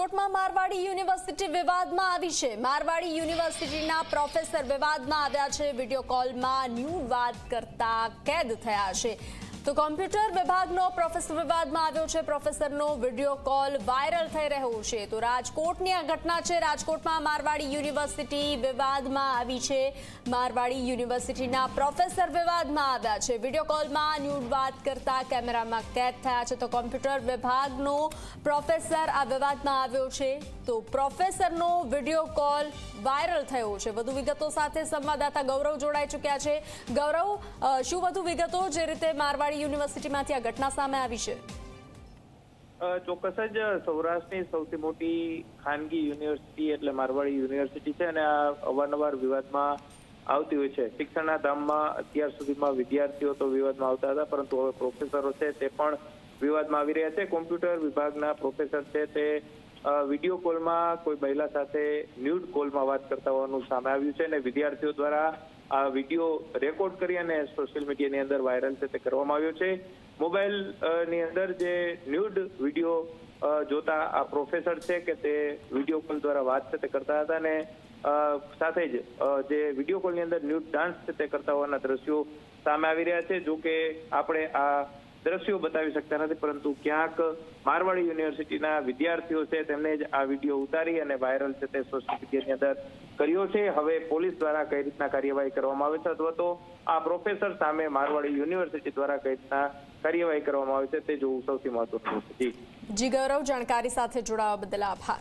રાજકોટમાં મારવાડી યુનિવર્સિટી વિવાદમાં આવી છે। મારવાડી યુનિવર્સિટીના પ્રોફેસર વિવાદમાં આવ્યા છે। વિડિયો કોલમાં ન્યૂડ વાત કરતા કેદ થયા છે। તો કોમ્પ્યુટર વિભાગનો પ્રોફેસર વિવાદમાં આવ્યો છે। પ્રોફેસરનો વિડિયો કોલ વાયરલ થઈ રહ્યો છે। તો રાજકોટની આ ઘટના છે। રાજકોટમાં મારવાડી યુનિવર્સિટી વિવાદમાં આવી છે। મારવાડી યુનિવર્સિટીના પ્રોફેસર વિવાદમાં આવ્યા છે। વિડિયો કોલમાં ન્યૂડ વાત કરતા કેમેરામાં કેદ થયા છે। તો કોમ્પ્યુટર વિભાગનો પ્રોફેસર આ વિવાદમાં આવ્યો છે। તો પ્રોફેસરનો વિડિયો કોલ વાયરલ થયો છે। વધુ વિગતો સાથે સંવાદદાતા ગૌરવ જોડાઈ ચૂક્યા છે। ગૌરવ, શું વધુ વિગતો જે રીતે મારવાડી યુનિવર્સિટીમાંથી આ ઘટના સામે આવી છે? ચોક્કસ જ સૌરાષ્ટ્રની સૌથી મોટી ખાનગી યુનિવર્સિટી એટલે મારવાડી યુનિવર્સિટી છે અને આ અવારનવાર વિવાદમાં આવતી હોય છે। શિક્ષણના ધામમાં અત્યાર સુધીમાં વિદ્યાર્થીઓ તો વિવાદમાં આવતા હતા, પરંતુ હવે પ્રોફેસરો છે તે પણ વિવાદમાં આવી રહ્યા છે। કોમ્પ્યુટર વિભાગના પ્રોફેસર છે તે વિડીયો કોલમાં કોઈ મહિલા સાથે ન્યૂડ કોલમાં વાત કરતા હોવાનું સામે આવ્યું છે અને વિદ્યાર્થીઓ દ્વારા આ વિડીયો રેકોર્ડ કરી અને સોશિયલ મીડિયાની અંદર વાયરલ છે તે કરવામાં આવ્યો છે। મોબાઈલની અંદર જે ન્યૂડ વિડીયો જોતા આ પ્રોફેસર છે કે તે વિડીયો કોલ દ્વારા વાત છે તે કરતા હતા અને સાથે જ જે વિડીયો કોલની અંદર ન્યૂડ ડાન્સ છે તે કરતા હોવાના દ્રશ્યો સામે આવી રહ્યા છે। જો કે આપણે આ દ્રશ્યો બતાવી શકતા નથી, પરંતુ ક્યાંક મારવાડી યુનિવર્સિટીના વિદ્યાર્થીઓ છે તેમને જ આ વિડીયો ઉતારી અને વાયરલ છે તે સોશિયલ મીડિયાની અંદર કર્યો છે। હવે પોલીસ દ્વારા કઈ રીતના કાર્યવાહી કરવામાં આવે છે અથવા તો આ પ્રોફેસર સામે મારવાડી યુનિવર્સિટી દ્વારા કઈ રીતના કાર્યવાહી કરવામાં આવે છે તે જોવું સૌથી મહત્વનું છે। જી ગૌરવ, જાણકારી સાથે જોડાવા બદલ આભાર।